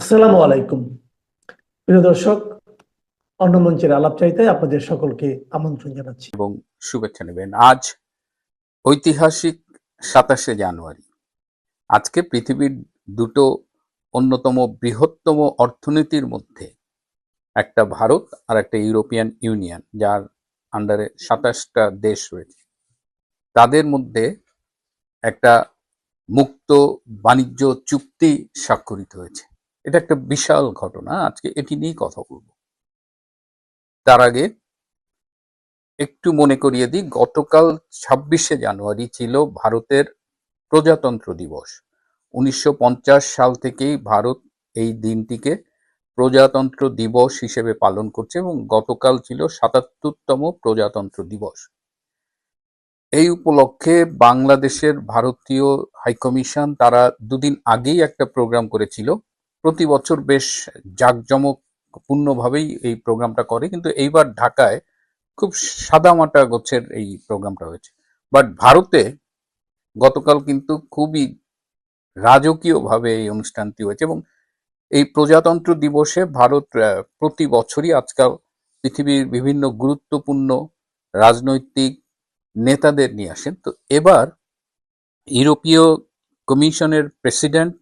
আসসালামু আলাইকুম প্রিয় দর্শক, অন্য মঞ্চের আলাপ চাইতে আপনাদের সকলকে আমন্ত্রণ জানাচ্ছি। এবং শুভেচ্ছা নেবেন। আজ ঐতিহাসিক 27শে জানুয়ারি। আজকে পৃথিবীর দুটো অন্যতম বৃহত্তম অর্থনীতির মধ্যে একটা ভারত আর একটা ইউরোপিয়ান ইউনিয়ন, যার আন্ডারে 27টা দেশ রয়েছে, তাদের মধ্যে একটা মুক্ত বাণিজ্য চুক্তি স্বাক্ষরিত হয়েছে। এটা একটা বিশাল ঘটনা। আজকে এটি নিয়েই কথা বলবো। তার আগে একটু মনে করিয়ে দিই, গতকাল 26শে জানুয়ারি ছিল ভারতের প্রজাতন্ত্র দিবস। 1950 সাল থেকেই ভারত এই দিনটিকে প্রজাতন্ত্র দিবস হিসেবে পালন করছে এবং গতকাল ছিল 77তম প্রজাতন্ত্র দিবস। এই উপলক্ষে বাংলাদেশের ভারতীয় হাইকমিশন তারা দুদিন আগেই একটা প্রোগ্রাম করেছিল। প্রতি বছর বেশ জাঁকজমকপূর্ণভাবেই এই প্রোগ্রামটা করে, কিন্তু এইবার ঢাকায় খুব সাদামাটা গোছের এই প্রোগ্রামটা হয়েছে। বাট ভারতে গতকাল কিন্তু খুবই রাজকীয়ভাবে এই অনুষ্ঠানটি হয়েছে এবং এই প্রজাতন্ত্র দিবসে ভারত প্রতি বছরই আজকাল পৃথিবীর বিভিন্ন গুরুত্বপূর্ণ রাজনৈতিক নেতাদের নিয়ে আসেন। তো এবার ইউরোপীয় কমিশনের president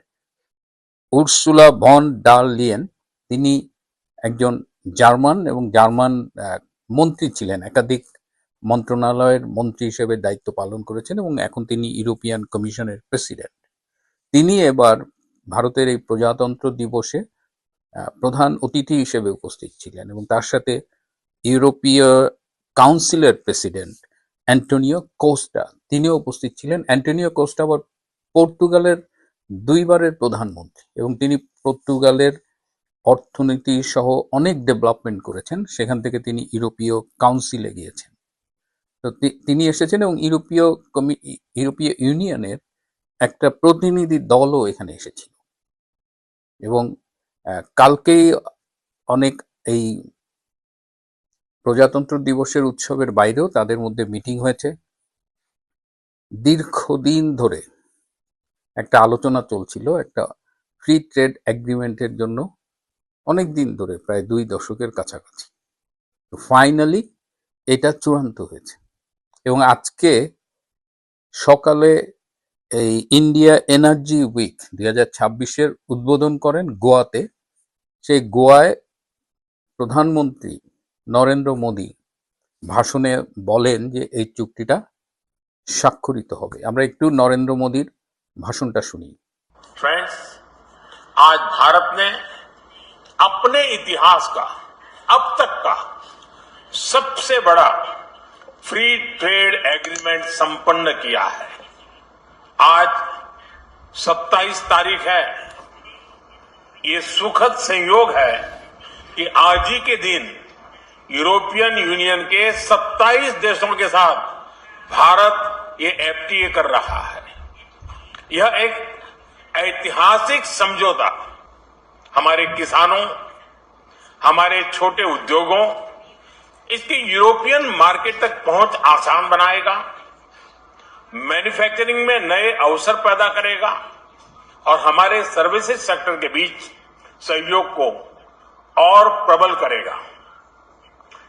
Ursula von der Leyen, তিনি একজন জার্মান এবং জার্মান মন্ত্রী ছিলেন, একাধিক মন্ত্রণালয়ের মন্ত্রী হিসেবে দায়িত্ব পালন করেছেন এবং এখন তিনি ইউরোপিয়ান কমিশনের প্রেসিডেন্ট। তিনি এবার ভারতের এই প্রজাতন্ত্র দিবসে প্রধান অতিথি হিসেবে উপস্থিত ছিলেন এবং তার সাথে ইউরোপীয় কাউন্সিলের প্রেসিডেন্ট অ্যান্টোনিও কোস্টা, তিনিও উপস্থিত ছিলেন। অ্যান্টোনিও কোস্টা আবার পর্তুগালের দুইবারের প্রধানমন্ত্রী এবং তিনি পর্তুগালের অর্থনীতি সহ অনেক ডেভেলপমেন্ট করেছেন। সেখান থেকে তিনি ইউরোপীয় কাউন্সিলে গিয়েছেন। তো তিনি এসেছেন এবং ইউরোপীয় ইউনিয়নের একটা প্রতিনিধি দলও এখানে এসেছিল এবং কালকেই অনেক এই প্রজাতন্ত্র দিবসের উৎসবের বাইরেও তাদের মধ্যে মিটিং হয়েছে। দীর্ঘদিন ধরে একটা আলোচনা চলছিল একটা ফ্রি ট্রেড এগ্রিমেন্টের জন্য, অনেক দিন ধরে, প্রায় 2 দশকের কাছাকাছি। তো ফাইনালি এটা চূড়ান্ত হয়েছে এবং আজকে সকালে এই ইন্ডিয়া এনার্জি উইক 2026-এর উদ্বোধন করেন গোয়াতে। সেই গোয়ায় প্রধানমন্ত্রী নরেন্দ্র মোদী ভাষণে বলেন যে এই চুক্তিটা স্বাক্ষরিত হবে। আমরা একটু নরেন্দ্র মোদীর ভাষণটা শুনি। फ्रेंड्स, आज भारत ने अपने इतिहास का अब तक का सबसे बड़ा फ्री ट्रेड एग्रीमेंट संपन्न किया है। आज 27 तारीख है। ये सुखद संयोग है कि आज ही के दिन यूरोपियन यूनियन के 27 देशों के साथ भारत ये एफटीए कर रहा है। यह एक ऐतिहासिक समझौता हमारे किसानों, हमारे छोटे उद्योगों, इसकी यूरोपियन मार्केट तक पहुंच आसान बनाएगा, मैन्युफैक्चरिंग में नए अवसर पैदा करेगा और हमारे सर्विसेज सेक्टर के बीच सहयोग को और प्रबल करेगा।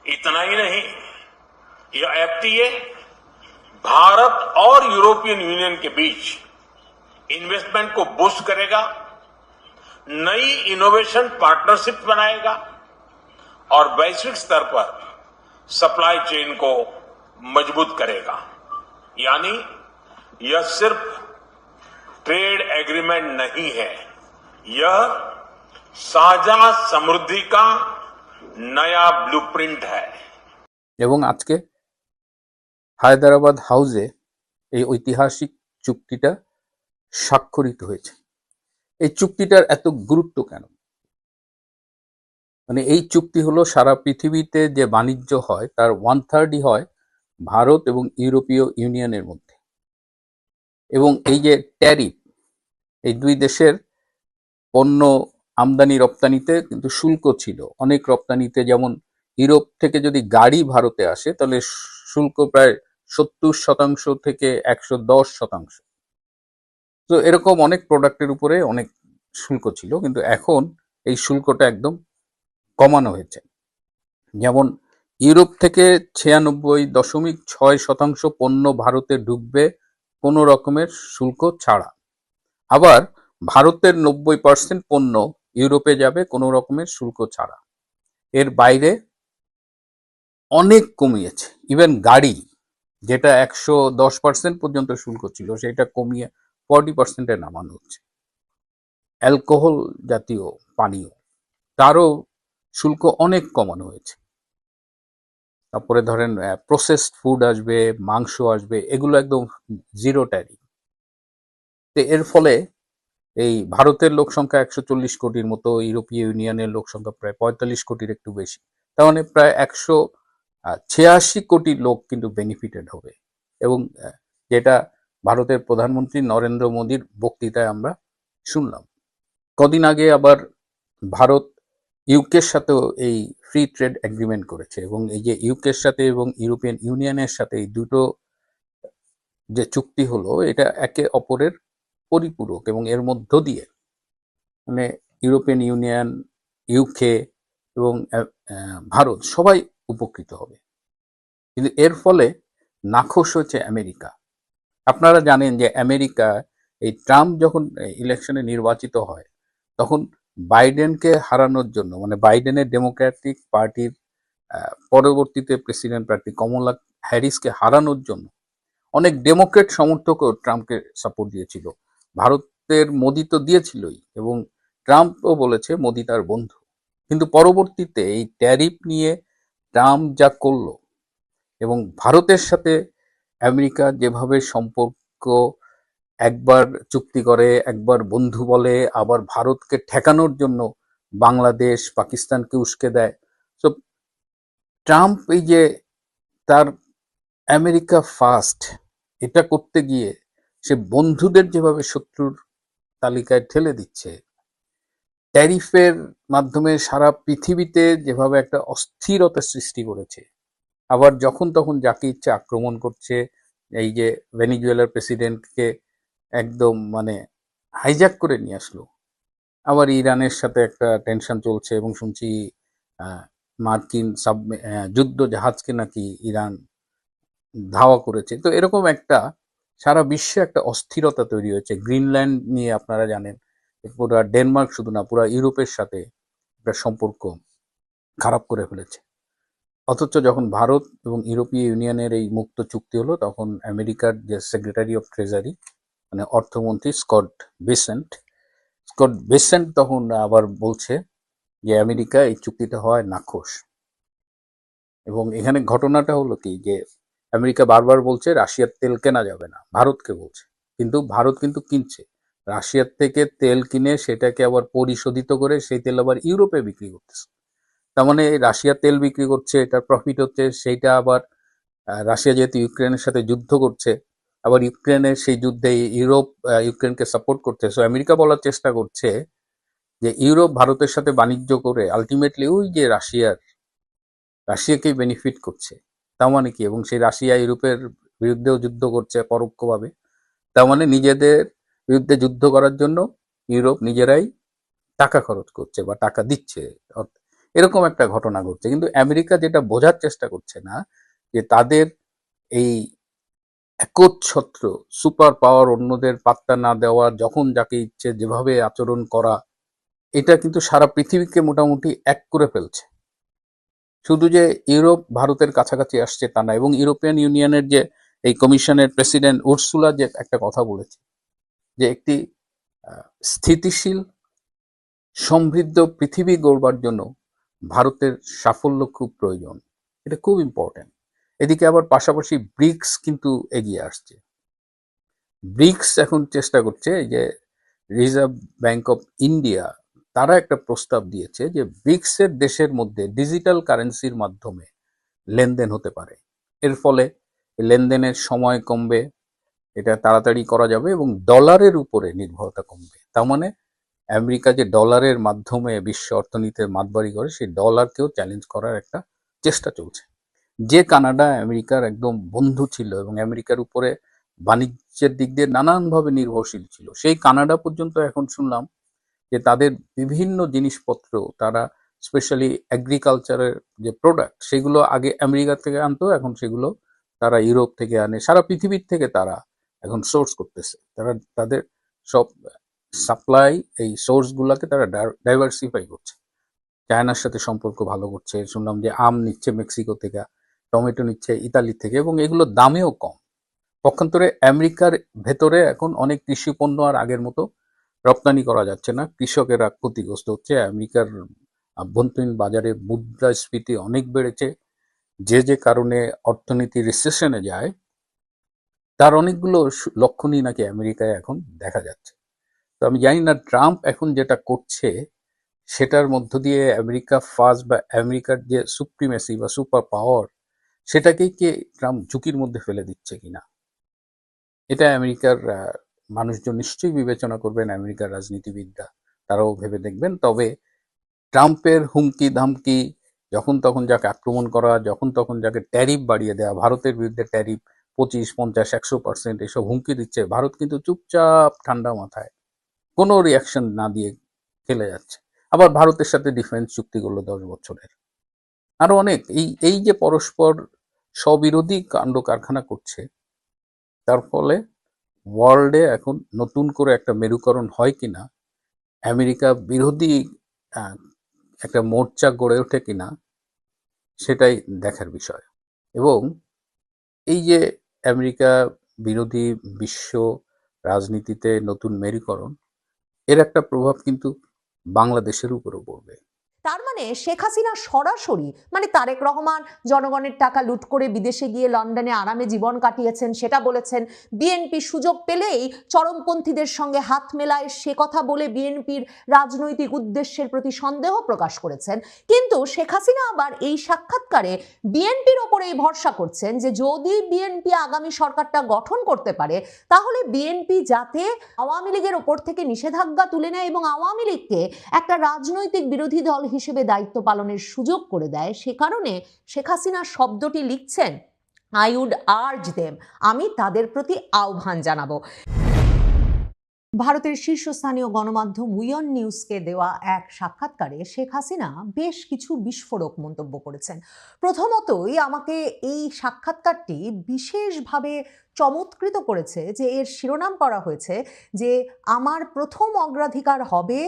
इतना ही नहीं, यह एफटीए भारत और यूरोपियन यूनियन के बीच इन्वेस्टमेंट को बूस्ट करेगा, नई इनोवेशन पार्टनरशिप बनाएगा और वैश्विक स्तर पर सप्लाई चेन को मजबूत करेगा। यानी यह सिर्फ ट्रेड एग्रीमेंट नहीं है, यह साझा समृद्धि का नया ब्लूप्रिंट है। এবং আজকে হায়দ্রাবাদ হাউসে এই ঐতিহাসিক চুক্তিটা স্বাক্ষরিত হয়েছে। এই চুক্তিটার এত গুরুত্ব কেন? মানে এই চুক্তি হলো সারা পৃথিবীতে যে বাণিজ্য হয় তার 1/3 হয় ভারত এবং ইউরোপীয় ইউনিয়নের মধ্যে। এবং এই যে ট্যারিফ, এই দুই দেশের পণ্য আমদানি রপ্তানিতে কিন্তু শুল্ক ছিল। অনেক রপ্তানিতে, যেমন ইউরোপ থেকে যদি গাড়ি ভারতে আসে তাহলে শুল্ক প্রায় 70% থেকে 110%। তো এরকম অনেক প্রোডাক্টের উপরে অনেক শুল্ক ছিল, কিন্তু এখন এই শুল্কটা একদম কমানো হয়েছে। যেমন ইউরোপ থেকে 96.6% পণ্য ভারতে ঢুকবে কোনো রকমের শুল্ক ছাড়া। আবার ভারতের 90% পণ্য ইউরোপে যাবে কোনো রকমের শুল্ক ছাড়া। এর বাইরে অনেক কমিয়েছে। ইভেন গাড়ি, যেটা 110% পর্যন্ত শুল্ক ছিল, সেটা কমিয়ে 40%-এ নামানো হচ্ছে। অ্যালকোহল জাতীয় পানীয়, তারও শুল্ক অনেক কমানো হয়েছে। তারপরে ধরেন প্রসেসড ফুড আসবে, মাংস আসবে, এগুলো একদম জিরো ট্যারিফ। তো এর ফলে এই ভারতের লোক সংখ্যা 140 কোটির মতো, ইউরোপীয় ইউনিয়নের লোক সংখ্যা প্রায় 45 কোটির একটু বেশি। তার মানে প্রায় 186 কোটি লোক কিন্তু বেনিফিটেড হবে। এবং যেটা ভারতের প্রধানমন্ত্রী নরেন্দ্র মোদীর বক্তৃতায় আমরা শুনলাম। কদিন আগে আবার ভারত ইউকের সাথেও এই ফ্রি ট্রেড এগ্রিমেন্ট করেছে, এবং এই যে ইউকের সাথে এবং ইউরোপিয়ান ইউনিয়নের সাথে এই দুটো যে চুক্তি হলো, এটা একে অপরের পরিপূরক, এবং এর মধ্য দিয়ে মানে ইউরোপিয়ান ইউনিয়ন, ইউকে এবং ভারত সবাই উপকৃত হবে। কিন্তু এর ফলে নাখোশ হচ্ছে আমেরিকা। আপনারা জানেন যে আমেরিকা, এই ট্রাম্প যখন ইলেকশনে নির্বাচিত হয়, তখন বাইডেনকে হারানোর জন্য, মানে বাইডেনের ডেমোক্রেটিক পার্টির পরবর্তীতে প্রেসিডেন্ট প্রার্থী কমলা হ্যারিসকে হারানোর জন্য অনেক ডেমোক্রেট সমর্থকও ট্রাম্পকে সাপোর্ট দিয়েছিল। ভারতের মোদি তো দিয়েছিলই, এবং ট্রাম্পও বলেছে মোদি তার বন্ধু। কিন্তু পরবর্তীতে এই ট্যারিফ নিয়ে ট্রাম্প যা করলো, এবং ভারতের সাথে আমেরিকা যেভাবে সম্পর্ক একবার চুক্তি করে, একবার বন্ধু বলে, আবার ভারতকে ঠেকানোর জন্য বাংলাদেশ পাকিস্তানকে উস্কে দেয়। তো ট্রাম্প এই যে তার আমেরিকা ফার্স্ট এটা করতে গিয়ে সে বন্ধুদের যেভাবে শত্রুর তালিকায় ঠেলে দিচ্ছে, ট্যারিফের মাধ্যমে সারা পৃথিবীতে যেভাবে একটা অস্থিরতা সৃষ্টি করেছে, আবার যখন তখন যাকে ইচ্ছে আক্রমণ করছে। এই যে ভেনিজুয়েলার প্রেসিডেন্টকে একদম মানে হাইজ্যাক করে নিয়ে আসলো। আবার ইরানের সাথে একটা টেনশন চলছে, এবং শুনছি মার্কিন যুদ্ধ জাহাজকে নাকি ইরান ধাওয়া করেছে। তো এরকম একটা সারা বিশ্বে একটা অস্থিরতা তৈরি হয়েছে। গ্রিনল্যান্ড নিয়ে আপনারা জানেন, পুরা ডেনমার্ক শুধু না, পুরা ইউরোপের সাথে একটা সম্পর্ক খারাপ করে ফেলেছে। অথচ যখন ভারত এবং ইউরোপীয় ইউনিয়নের এই মুক্ত চুক্তি হলো, তখন আমেরিকার যে সেক্রেটারি অফ ট্রেজারি, মানে অর্থমন্ত্রী স্কট বেসেন্ট তখন আবার বলছে যে আমেরিকা এই চুক্তিটা হয় নাখোশ। এবং এখানে ঘটনাটা হলো কি, যে আমেরিকা বারবার বলছে রাশিয়ার তেল কেনা যাবে না, ভারতকে বলছে। কিন্তু ভারত কিন্তু কিনছে রাশিয়ার থেকে তেল, কিনে সেটাকে আবার পরিশোধিত করে সেই তেল আবার ইউরোপে বিক্রি করতেছে। তার মানে রাশিয়া তেল বিক্রি করছে, এটার প্রফিট হচ্ছে, সেইটা আবার রাশিয়া যেহেতু ইউক্রেনের সাথে যুদ্ধ করছে, আবার ইউক্রেনের সেই যুদ্ধে ইউরোপ ইউক্রেনকে সাপোর্ট করছে। সো আমেরিকা বলার চেষ্টা করছে যে ইউরোপ ভারতের সাথে বাণিজ্য করে আলটিমেটলি ওই যে রাশিয়াকেই বেনিফিট করছে। তার মানে কি, এবং সেই রাশিয়া ইউরোপের বিরুদ্ধেও যুদ্ধ করছে পরোক্ষভাবে। তার মানে নিজেদের বিরুদ্ধে যুদ্ধ করার জন্য ইউরোপ নিজেরাই টাকা খরচ করছে বা টাকা দিচ্ছে, এরকম একটা ঘটনা ঘটছে। কিন্তু আমেরিকা যেটা বোঝার চেষ্টা করছে না, যে তাদের এই একচ্ছত্র সুপার পাওয়ার, অন্যদের পাত্তা না দেওয়া, যখন যাকে ইচ্ছে যেভাবে আচরণ করা, এটা কিন্তু সারা পৃথিবীকে মোটামুটি এক করে ফেলছে। শুধু যে ইউরোপ ভারতের কাছাকাছি আসছে তা না, এবং ইউরোপিয়ান ইউনিয়নের যে এই কমিশনের প্রেসিডেন্ট উর্সুলা যে একটা কথা বলেছে, যে একটি স্থিতিশীল সমৃদ্ধ পৃথিবী গড়বার জন্য ভারতের সাফল্য খুব প্রয়োজন, এটা খুব ইম্পর্টেন্ট। এদিকে আবার পাশাপাশি ব্রিক্স কিন্তু এগিয়ে আসছে। ব্রিক্স এখন চেষ্টা করছে, এই যে রিজার্ভ ব্যাংক অফ ইন্ডিয়া, তারা একটা প্রস্তাব দিয়েছে যে ব্রিক্সের দেশের মধ্যে ডিজিটাল কারেন্সির মাধ্যমে লেনদেন হতে পারে। এর ফলে লেনদেনের সময় কমবে, এটা তাড়াতাড়ি করা যাবে, এবং ডলারের উপরে নির্ভরতা কমবে। তার মানে আমেরিকা যে ডলারের মাধ্যমে বিশ্ব অর্থনীতির মাতবাড়ি করে, সেই ডলারকেও চ্যালেঞ্জ করার একটা চেষ্টা চলছে। যে কানাডা আমেরিকার একদম বন্ধু ছিল এবং আমেরিকার উপরে বাণিজ্যের দিক দিয়ে নানানভাবে নির্ভরশীল ছিল, সেই কানাডা পর্যন্ত এখন শুনলাম যে তাদের বিভিন্ন জিনিসপত্র তারা স্পেশালি এগ্রিকালচারের যে প্রোডাক্ট সেগুলো আগে আমেরিকা থেকে আনতো, এখন সেগুলো তারা ইউরোপ থেকে আনে, সারা পৃথিবীর থেকে তারা এখন সোর্স করতেছে। তারা তাদের সব সাপ্লাই এই সোর্স গুলাকে তারা ডাইভার্সিফাই করছে, চায়নার সাথে সম্পর্ক ভালো করছে। শুনলাম যে আম নিচ্ছে মেক্সিকো থেকে, টমেটো নিচ্ছে ইতালি থেকে, এবং এগুলোর দামেও কম। পক্ষান্তরে আমেরিকার ভেতরে এখন অনেক কৃষি পণ্য আর আগের মতো রপ্তানি করা যাচ্ছে না, কৃষকেরা ক্ষতিগ্রস্ত হচ্ছে। আমেরিকার আভ্যন্তরীণ বাজারে মুদ্রাস্ফীতি অনেক বেড়েছে, যে কারণে অর্থনীতি রিসেশনে যায়, তার অনেকগুলো লক্ষণই নাকি আমেরিকায় এখন দেখা যাচ্ছে। তো আমি জানি না ট্রাম্প এখন যেটা করছে সেটার মধ্য দিয়ে আমেরিকা ফার্স্ট বা আমেরিকার যে সুপ্রিমেসি বা সুপার পাওয়ার সেটাকেই কি ট্রাম্প ঝুঁকির মধ্যে ফেলে দিচ্ছে কিনা, এটা আমেরিকার মানুষজন নিশ্চয়ই বিবেচনা করবেন, আমেরিকার রাজনীতিবিদরা তারাও ভেবে দেখবেন। তবে ট্রাম্পের হুমকি ধামকি, যখন তখন যাকে আক্রমণ করা, যখন তখন যাকে ট্যারিফ বাড়িয়ে দেওয়া, ভারতের বিরুদ্ধে ট্যারিফ 25, 50, 100% এসব হুমকি দিচ্ছে, ভারত কিন্তু চুপচাপ ঠান্ডা মাথায় কোনো রিয়াকশন না দিয়ে খেলে যাচ্ছে। আবার ভারতের সাথে ডিফেন্স চুক্তি করলো 10 বছরের। আরো অনেক এই যে পরস্পর স্ববিরোধী কাণ্ড কারখানা করছে, তার ফলে ওয়ার্ল্ডে এখন নতুন করে একটা মেরুকরণ হয় কিনা, আমেরিকা বিরোধী একটা মোর্চা গড়ে ওঠে কিনা, সেটাই দেখার বিষয়। এবং এই যে আমেরিকা বিরোধী বিশ্ব রাজনীতিতে নতুন মেরুকরণ, এর একটা প্রভাব কিন্তু বাংলাদেশের উপরও পড়বে। তার মানে শেখ হাসিনা সরাসরি তারেক রহমান জনগণের টাকা লুট করে বিদেশে গিয়ে লন্ডনে আরামে জীবন কাটিয়েছেন সেটা বলেছেন, বিএনপি সুযোগ পেলেই চরমপন্থীদের সঙ্গে হাত মেলায় সে কথা বলে বিএনপির রাজনৈতিক উদ্দেশ্যের প্রতি সন্দেহ প্রকাশ করেছেন। কিন্তু শেখ হাসিনা আবার এই সাক্ষাৎকারে বিএনপির ওপরেই ভরসা করছেন যে যদি বিএনপি আগামী সরকারটা গঠন করতে পারে তাহলে বিএনপি যাতে আওয়ামী লীগের ওপর থেকে নিষেধাজ্ঞা তুলে নেয় এবং আওয়ামী লীগকে একটা রাজনৈতিক বিরোধী দল হিসেবে দায়িত্ব পালনের সুযোগ করে দেয়। সে কারণে শেখ হাসিনা শব্দটি লিখছেন, আই উড আর্জ দেম, আমি তাদের প্রতি আহ্বান জানাবো। ভারতের শীর্ষস্থানীয় গণমাধ্যম উইয়ন নিউজকে দেওয়া এক সাক্ষাৎকারে শেখ হাসিনা বেশ কিছু বিস্ফোরক মন্তব্য করেছেন। প্রথমতই আমাকে এই সাক্ষাৎকারটি বিশেষভাবে চমৎকৃত করেছে যে এর শিরোনাম করা হয়েছে যে আমার প্রথম অগ্রাধিকার হবে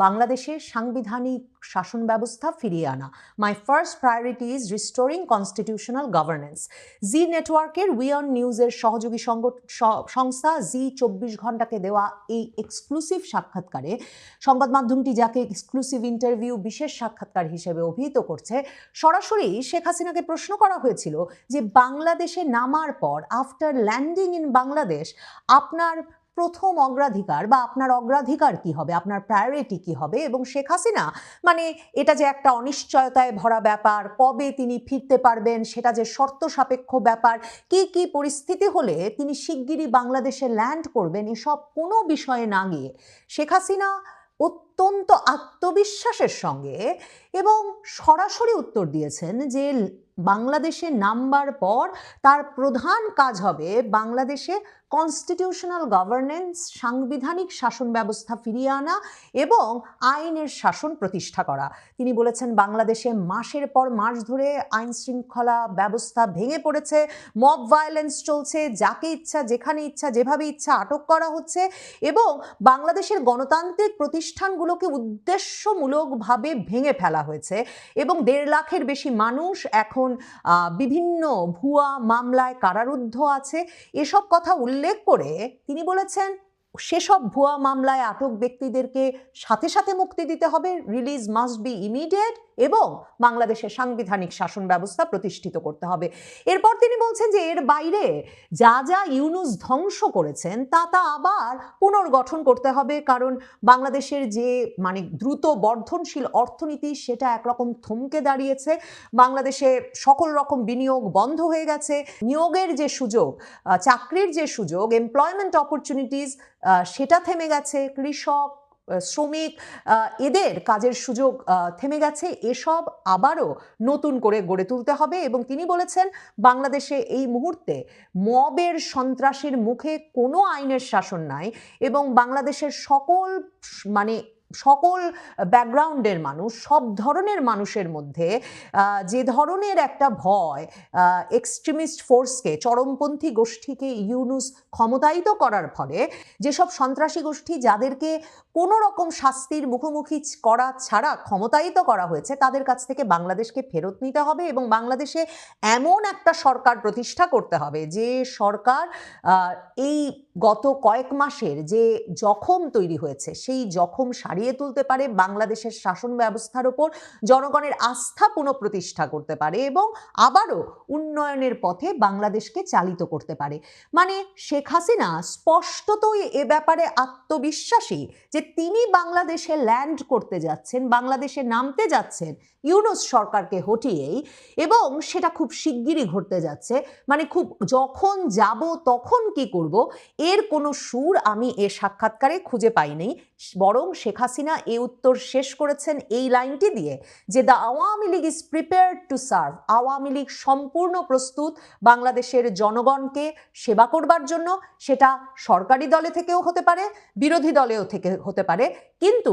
বাংলাদেশের সাংবিধানিক শাসন ব্যবস্থা ফিরিয়ে আনা। My first priority is restoring constitutional governance. Zee নেটওয়ার্কের উইয়ন নিউজের সহযোগী সংস্থা জি 24 ঘন্টাকে দেওয়া এই এক্সক্লুসিভ সাক্ষাৎকারে সংবাদ মাধ্যমটি যাকে এক্সক্লুসিভ ইন্টারভিউ বিশেষ সাক্ষাৎকার হিসেবে অভিহিত করছে, সরাসরি শেখ হাসিনাকে প্রশ্ন করা হয়েছিল যে বাংলাদেশে নামার পর আফটার ল্যান্ডিং ইন বাংলাদেশ আপনার প্রথম অগ্রাধিকার বা আপনার অগ্রাধিকার কি হবে, আপনার প্রায়োরিটি কি হবে। এবং শেখ হাসিনা এটা যে একটা অনিশ্চয়তায় ভরা ব্যাপার, কবে তিনি ফিরতে পারবেন সেটা যে শর্ত সাপেক্ষ ব্যাপার, কি কি পরিস্থিতি হলে তিনি শিগগিরই বাংলাদেশে ল্যান্ড করবেন, এসব কোনো বিষয়ে না গিয়ে শেখ হাসিনা অত্যন্ত আত্মবিশ্বাসের সঙ্গে এবং সরাসরি উত্তর দিয়েছেন যে বাংলাদেশে নামবার পর তার প্রধান কাজ হবে বাংলাদেশে কনস্টিটিউশনাল গভর্নেন্স, সাংবিধানিক শাসন ব্যবস্থা ফিরিয়ে আনা এবং আইনের শাসন প্রতিষ্ঠা করা। তিনি বলেছেন বাংলাদেশে মাসের পর মাস ধরে আইন শৃঙ্খলা ব্যবস্থা ভেঙে পড়েছে, মব ভায়োলেন্স চলছে, যাকে ইচ্ছা যেখানে ইচ্ছা যেভাবে ইচ্ছা আটক করা হচ্ছে এবং বাংলাদেশের গণতান্ত্রিক প্রতিষ্ঠানগুলোকে উদ্দেশ্যমূলকভাবে ভেঙে ফেলা হয়েছে এবং 1.5 লাখের বেশি মানুষ এখন বিভিন্ন ভুয়া মামলায় কারারুদ্ধ আছে। এসব কথা উল্লেখ করে তিনি বলেছেন সেসব ভুয়া মামলায় আটক ব্যক্তিদেরকে সাথে সাথে মুক্তি দিতে হবে, রিলিজ মাস্ট বি ইমিডিয়েট, এবং বাংলাদেশের সাংবিধানিক শাসন ব্যবস্থা প্রতিষ্ঠিত করতে হবে। এরপর তিনি বলছেন যে এর বাইরে যা যা ইউনূস ধ্বংস করেছেন তা আবার পুনর্গঠন করতে হবে, কারণ বাংলাদেশের যে দ্রুত বর্ধনশীল অর্থনীতি সেটা একরকম থমকে দাঁড়িয়েছে, বাংলাদেশে সকল রকম বিনিয়োগ বন্ধ হয়ে গেছে, নিয়োগের যে সুযোগ, চাকরির যে সুযোগ, এমপ্লয়মেন্ট অপরচুনিটিস সেটা থেমে গেছে, কৃষক শ্রমিক এদের কাজের সুযোগ থেমে গেছে, এসব আবারও নতুন করে গড়ে তুলতে হবে। এবং তিনি বলেছেন বাংলাদেশে এই মুহূর্তে মবের সন্ত্রাসের মুখে কোনো আইনের শাসন নাই এবং বাংলাদেশের সকল সকল ব্যাকগ্রাউন্ডের মানুষ, সব ধরনের মানুষের মধ্যে যে ধরনের একটা ভয় এক্সট্রিমিস্ট ফোর্সকে, চরমপন্থী গোষ্ঠীকে ইউনূস ক্ষমতায়িত করার ফলে যেসব সন্ত্রাসী গোষ্ঠী যাদেরকে কোনো রকম শাস্তির মুখোমুখি করা ছাড়া ক্ষমতায়িত করা হয়েছে, তাদের কাছ থেকে বাংলাদেশকে ফেরত নিতে হবে এবং বাংলাদেশে এমন একটা সরকার প্রতিষ্ঠা করতে হবে যে সরকার এই গত কয়েক মাসের যে জখম তৈরি হয়েছে সেই জখম সারিয়ে তুলতে পারে, বাংলাদেশের শাসন ব্যবস্থার ওপর জনগণের আস্থা পুনঃপ্রতিষ্ঠা করতে পারে এবং আবারও উন্নয়নের পথে বাংলাদেশকে চালিত করতে পারে। মানে শেখ হাসিনা স্পষ্টতই এ ব্যাপারে আত্মবিশ্বাসী যে তিনি বাংলাদেশে ল্যান্ড করতে যাচ্ছেন, বাংলাদেশে নামতে যাচ্ছেন ইউনূস সরকারকে হটিয়েই, এবং সেটা খুব শিগগিরই ঘটতে যাচ্ছে। মানে খুব যখন যাব তখন কি করব এর কোনো সুর আমি এ সাক্ষাৎকারে খুঁজে পাইনি, বরং শেখ হাসিনা এ উত্তর শেষ করেছেন এই লাইনটি দিয়ে যে the Awami League is prepared to serve, Awami League সম্পূর্ণ প্রস্তুত বাংলাদেশের জনগণকে সেবা করবার জন্য। সেটা সরকারি দলে থেকেও হতে পারে, বিরোধী দলেও থেকে হতে পারে, কিন্তু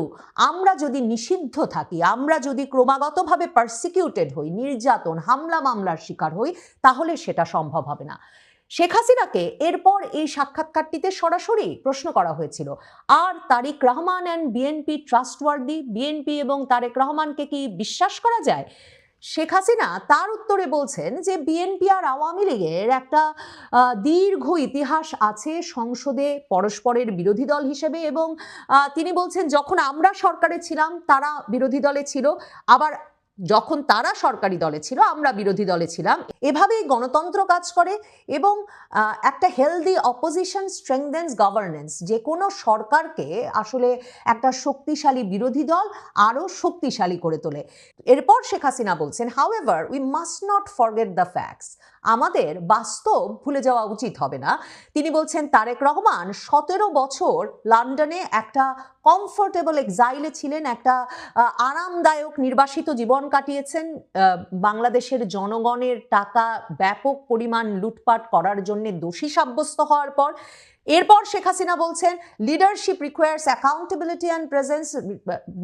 আমরা যদি নিষিদ্ধ থাকি, আমরা যদি ক্রমাগতভাবে পারসিকিউটেড হই, নির্যাতন, হামলা মামলার শিকার হই, তাহলে সেটা সম্ভব হবে না। শেখ হাসিনাকে এরপর এই সাক্ষাৎকারটিতে সরাসরি প্রশ্ন করা হয়েছিল, আর Tarique Rahman and BNP trustworthy, BNP এবং তারেক রহমানকে কি বিশ্বাস করা যায়? শেখ হাসিনা তার উত্তরে বলছেন যে বিএনপি আর আওয়ামী লীগের একটা দীর্ঘ ইতিহাস আছে সংসদে পরস্পরের বিরোধী দল হিসেবে, এবং তিনি বলছেন যখন আমরা সরকারে ছিলাম তারা বিরোধী দলে ছিল, আবার যখন তারা সরকারি দলে ছিল আমরা বিরোধী দলে ছিলাম। এভাবেই গণতন্ত্র কাজ করে এবং একটা হেলদি অপোজিশন স্ট্রেংথেনস গভর্নেন্স, যে কোনো সরকারকে আসলে একটা শক্তিশালী বিরোধী দল আরও শক্তিশালী করে তোলে। এরপর শেখ হাসিনা বলছেন, however we must not forget the facts, আমাদের বাস্তব ভুলে যাওয়া উচিত হবে না। তিনি বলছেন তারেক রহমান 17 বছর লন্ডনে একটা কমফোর্টেবল এক্সাইলে ছিলেন, একটা আরামদায়ক নির্বাসিত জীবন কাটিয়েছেন, বাংলাদেশের জনগণের টাকা ব্যাপক পরিমাণ লুটপাট করার জন্য দোষী সাব্যস্ত হওয়ার পর। এরপর শেখ হাসিনা বলছেন leadership requires accountability and presence,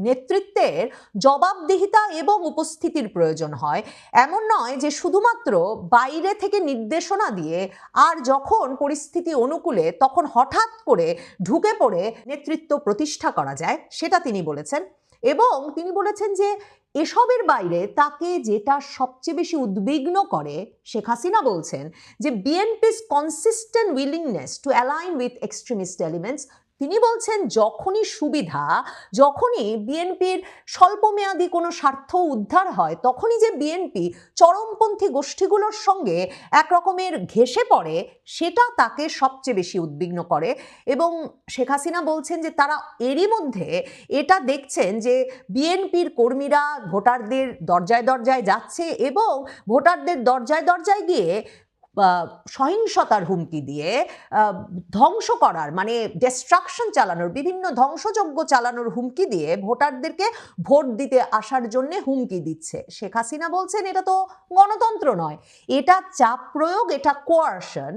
নেতৃত্বের জবাবদিহিতা এবং উপস্থিতির প্রয়োজন হয়। এমন নয় যে শুধুমাত্র বাইরে থেকে নির্দেশনা দিয়ে আর যখন পরিস্থিতি অনুকূলে তখন হঠাৎ করে ঢুকে পড়ে নেতৃত্ব প্রতিষ্ঠা করা যায়, সেটা তিনি বলেছেন। এবং তিনি বলেছেন যে এসবের বাইরে তাকে যেটা সবচেয়ে বেশি উদ্বিগ্ন করে, শেখ হাসিনা বলছেন যে বিএনপি's consistent willingness to align with extremist elements। তিনি বলছেন যখনই সুবিধা, যখনই বিএনপির স্বল্পমেয়াদী কোনো স্বার্থ উদ্ধার হয়, তখনই যে বিএনপি চরমপন্থী গোষ্ঠীগুলোর সঙ্গে এক রকমের ঘেঁষে পড়ে, সেটা তাকে সবচেয়ে বেশি উদ্বিগ্ন করে। এবং শেখ হাসিনা বলছেন যে তারা এরই মধ্যে এটা দেখছেন যে বিএনপির কর্মীরা ভোটারদের দরজায় দরজায় যাচ্ছে এবং ভোটারদের দরজায় দরজায় গিয়ে সহিংসতার হুমকি দিয়ে ধ্বংস করার, মানে ডিস্ট্রাকশন চালানোর, বিভিন্ন ধ্বংসযজ্ঞ চালানোর হুমকি দিয়ে ভোটারদেরকে ভোট দিতে আসার জন্য হুমকি দিচ্ছে। শেখ হাসিনা বলছেন এটা তো গণতন্ত্র নয়, এটা চাপ প্রয়োগ, এটা কোয়ারশন।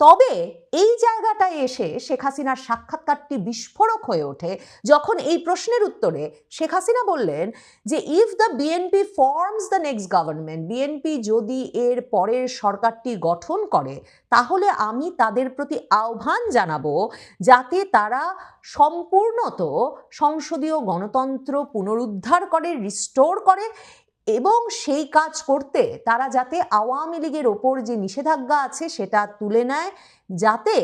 তবে এই জায়গাটায় এসে শেখ হাসিনার সাক্ষাৎকারটি বিস্ফোরক হয়ে ওঠে যখন এই প্রশ্নের উত্তরে শেখ হাসিনা বললেন যে if the BNP forms the next government, BNP যদি এর পরের সরকারটি গঠন করে তাহলে আমি তাদের প্রতি আহ্বান জানাবো যাতে তারা সম্পূর্ণত সংসদীয় গণতন্ত্র পুনরুদ্ধার করে, রিস্টোর করে, এবং সেই কাজ করতে তারা যাতে আওয়ামী লীগের ওপর যে নিষেধাজ্ঞা আছে সেটা তুলে নেয়, যাতে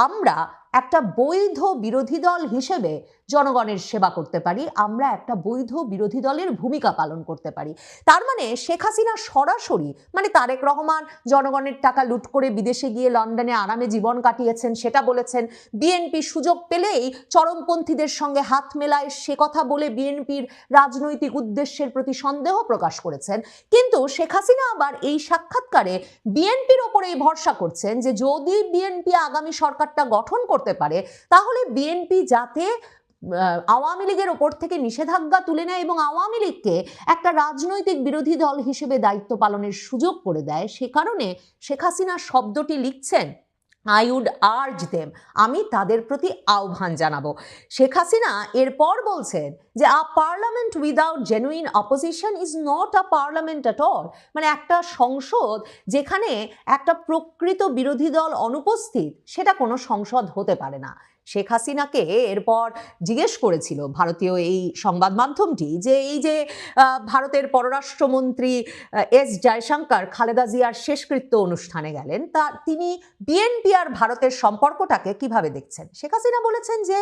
আমরা একটা বৈধ বিরোধী দল হিসেবে জনগণের সেবা করতে পারি, আমরা একটা বৈধ বিরোধী দলের ভূমিকা পালন করতে পারি। তার মানে শেখ হাসিনা সরাসরি, মানে তারেক রহমান জনগণের টাকা লুট করে বিদেশে গিয়ে লন্ডনে আরামে জীবন কাটিয়েছেন সেটা বলেছেন, বিএনপি সুযোগ পেলেই চরমপন্থীদের সঙ্গে হাত মেলায় সে কথা বলে বিএনপির রাজনৈতিক উদ্দেশ্যের প্রতি সন্দেহ প্রকাশ করেছেন। কিন্তু শেখ হাসিনা আবার এই সাক্ষাৎকারে বিএনপির ওপরেই ভরসা করছেন যে যদি বিএনপি আগামী সরকারটা গঠন করতে পারে তাহলে বিএনপি যাতে আওয়ামী লীগের ওপর থেকে নিষেধাজ্ঞা তুলে নেয় এবং আওয়ামী লীগকে একটা রাজনৈতিক বিরোধী দল হিসেবে দায়িত্ব পালনের সুযোগ করে দেয়। সে কারণে শেখ হাসিনা শব্দটি লিখছেন আই উড আর্জ দেম, আমি তাদের প্রতি আহ্বান জানাবো। শেখ হাসিনা এরপর বলছেন যে a parliament without genuine opposition is not a parliament at all, মানে একটা সংসদ যেখানে একটা প্রকৃত বিরোধী দল অনুপস্থিত, সেটা কোনো সংসদ হতে পারে না। শেখ হাসিনাকে এরপর জিজ্ঞেস করেছিল ভারতীয় এই সংবাদ মাধ্যমটি যে এই যে ভারতের পররাষ্ট্রমন্ত্রী এস জয়শঙ্কর খালেদা জিয়ার শেষকৃত্য অনুষ্ঠানে গেলেন, তা তিনি বিএনপি আর ভারতের সম্পর্কটাকে কিভাবে দেখছেন। শেখ হাসিনা বলেছেন যে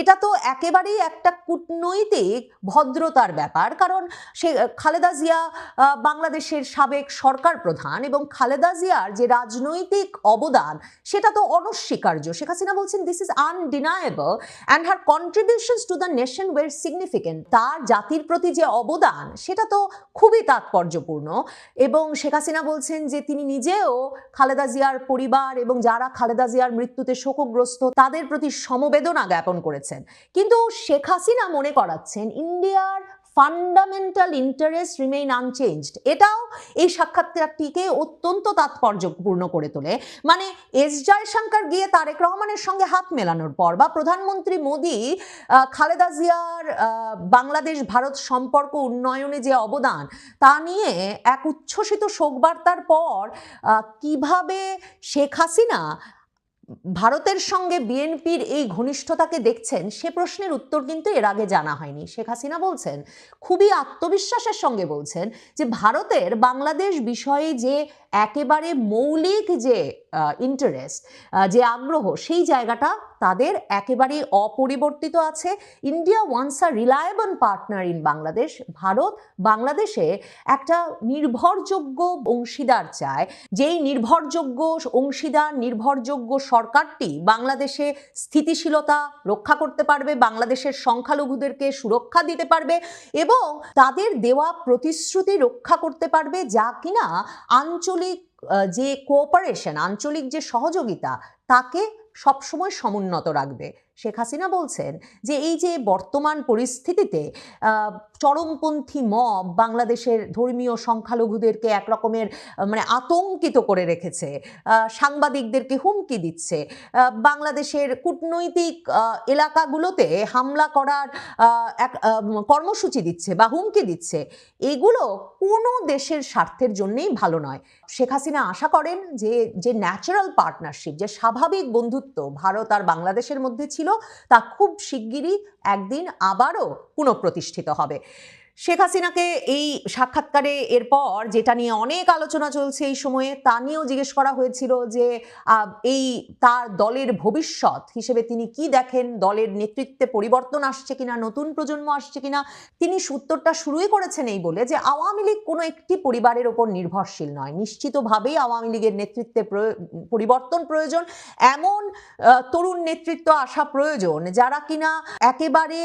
এটা তো একেবারেই একটা কূটনৈতিক ভদ্রতার ব্যাপার, কারণ সে খালেদা জিয়া বাংলাদেশের সাবেক সরকার প্রধান এবং খালেদা জিয়ার যে রাজনৈতিক অবদান সেটা তো অনস্বীকার্য। শেখ হাসিনা বলছেন this is undeniable and her contributions to the nation were significant, তার জাতির প্রতি যে অবদান সেটা তো খুবই তাৎপর্যপূর্ণ। এবং শেখ হাসিনা বলছেন যে তিনি নিজেও খালেদা জিয়ার পরিবার এবং যারা খালেদা জিয়ার মৃত্যুতে শোকগ্রস্ত তাদের প্রতি সমবেদনা জ্ঞাপন করেছেন। কিন্তু শেখ হাসিনা মনে করাচ্ছেন ইন্ডিয়ার ফান্ডামেন্টাল ইন্টারেস্ট রিমেইন আনচেঞ্জড। এটাও এই সাক্ষাৎকারটিকে অত্যন্ত তাৎপর্যপূর্ণ করে তোলে। মানে এস জয়শঙ্কর গিয়ে তারেক রহমানের সঙ্গে হাত মেলানোর পর বা প্রধানমন্ত্রী মোদী খালেদা জিয়ার বাংলাদেশ ভারত সম্পর্ক উন্নয়নে যে অবদান তা নিয়ে এক উচ্ছ্বসিত শোকবার্তার পর কিভাবে শেখ হাসিনা ভারতের সঙ্গে বিএনপির এই ঘনিষ্ঠতাকে দেখছেন সে প্রশ্নের উত্তর কিন্তু এর আগে জানা হয়নি। শেখ হাসিনা বলছেন, খুবই আত্মবিশ্বাসের সঙ্গে বলছেন যে ভারতের বাংলাদেশ বিষয়ে যে একেবারে মৌলিক যে ইন্টারেস্ট, যে আগ্রহ, সেই জায়গাটা তাদের একেবারেই অপরিবর্তিত আছে। India wants a reliable partner in Bangladesh, Bharat বাংলাদেশে একটা নির্ভরযোগ্য অংশীদার চায়, যেই নির্ভরযোগ্য অংশীদার নির্ভরযোগ্য সরকারটি বাংলাদেশে স্থিতিশীলতা রক্ষা করতে পারবে, বাংলাদেশের সংখ্যালঘুদেরকে সুরক্ষা দিতে পারবে এবং তাদের দেওয়া প্রতিশ্রুতি রক্ষা করতে পারবে, যা কিনা আঞ্চলিক যে কোঅপারেশন, আঞ্চলিক যে সহযোগিতা তাকে সবসময় সমুন্নত রাখবে। শেখ হাসিনা বলছেন যে এই যে বর্তমান পরিস্থিতিতে চরমপন্থী মব বাংলাদেশের ধর্মীয় সংখ্যালঘুদেরকে একরকমের মানে আতঙ্কিত করে রেখেছে, সাংবাদিকদেরকে হুমকি দিচ্ছে, বাংলাদেশের কূটনৈতিক এলাকাগুলোতে হামলা করার এক কর্মসূচি দিচ্ছে বা হুমকি দিচ্ছে, এগুলো কোনো দেশের স্বার্থের জন্যেই ভালো নয়। শেখ হাসিনা আশা করেন যে যে ন্যাচারাল পার্টনারশিপ, যে স্বাভাবিক বন্ধুত্ব ভারত আর বাংলাদেশের মধ্যে ছিল তা খুব শিগগিরই একদিন আবারও পুনঃপ্রতিষ্ঠিত হবে। শেখ হাসিনাকে এই সাক্ষাৎকারে এরপর যেটা নিয়ে অনেক আলোচনা চলছে এই সময়ে, তা নিয়েও জিজ্ঞেস করা হয়েছিল যে এই তার দলের ভবিষ্যৎ হিসেবে তিনি কি দেখেন, দলের নেতৃত্বে পরিবর্তন আসছে কিনা, নতুন প্রজন্ম আসছে কিনা। তিনি উত্তরটা শুরুই করেছেন এই বলে যে আওয়ামী লীগ কোনো একটি পরিবারের ওপর নির্ভরশীল নয়, নিশ্চিতভাবেই আওয়ামী লীগের নেতৃত্বে পরিবর্তন প্রয়োজন, এমন তরুণ নেতৃত্ব আসা প্রয়োজন যারা কিনা একেবারে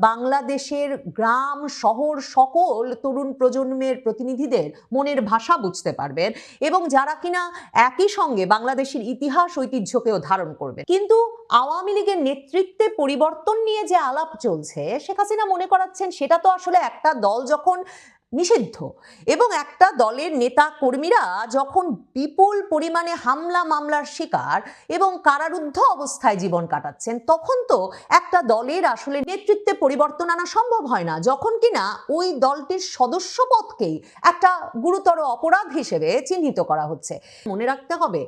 বাংলাদেশের গ্রাম শহর সকল তরুণ প্রজন্মের প্রতিনিধিদের মনের ভাষা বুঝতে পারবেন এবং যারা কিনা একই সঙ্গে বাংলাদেশের ইতিহাস ঐতিহ্যকেও ধারণ করবে। কিন্তু আওয়ামী লীগের নেতৃত্বে পরিবর্তন নিয়ে যে আলাপ চলছে, শেখ হাসিনা মনে করাচ্ছেন সেটা তো আসলে একটা দল যখন নিষিদ্ধ এবং একটা দলের নেতা কর্মীরা যখন বিপুল পরিমাণে হামলা মামলার শিকার এবং কারারুদ্ধ অবস্থায় জীবন কাটাচ্ছেন, তখন তো একটা দলের আসলে নেতৃত্বে পরিবর্তন আনা সম্ভব হয় না, যখন কিনা ওই দলটির সদস্যপদকেই একটা গুরুতর অপরাধ হিসেবে চিহ্নিত করা হচ্ছে। মনে রাখতে হবে,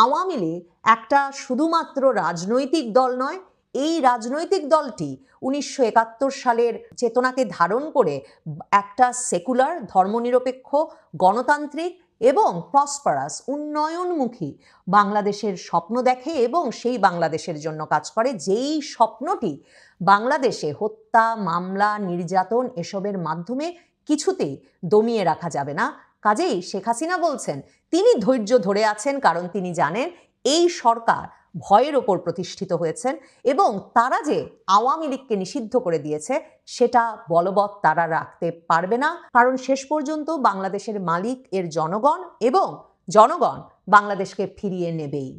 আওয়ামী লীগ একটা শুধুমাত্র রাজনৈতিক দল নয়, এই রাজনৈতিক দলটি 1971 সালের চেতনাকে ধারণ করে একটা সেকুলার, ধর্মনিরপেক্ষ, গণতান্ত্রিক এবং প্রসপারাস, উন্নয়নমুখী বাংলাদেশের স্বপ্ন দেখে এবং সেই বাংলাদেশের জন্য কাজ করে, যেই স্বপ্নটি বাংলাদেশে হত্যা, মামলা, নির্যাতন এসবের মাধ্যমে কিছুতেই দমিয়ে রাখা যাবে না। কাজেই শেখ হাসিনা বলছেন তিনি ধৈর্য ধরে আছেন, কারণ তিনি জানেন এই সরকার ভয়ের ওপর প্রতিষ্ঠিত হয়েছেন এবং তারা যে আওয়ামী লীগকে নিষিদ্ধ করে দিয়েছে সেটা বলবৎ তারা রাখতে পারবে না, কারণ শেষ পর্যন্ত বাংলাদেশের মালিক এর জনগণ এবং জনগণ বাংলাদেশকে ফিরিয়ে নেবেই।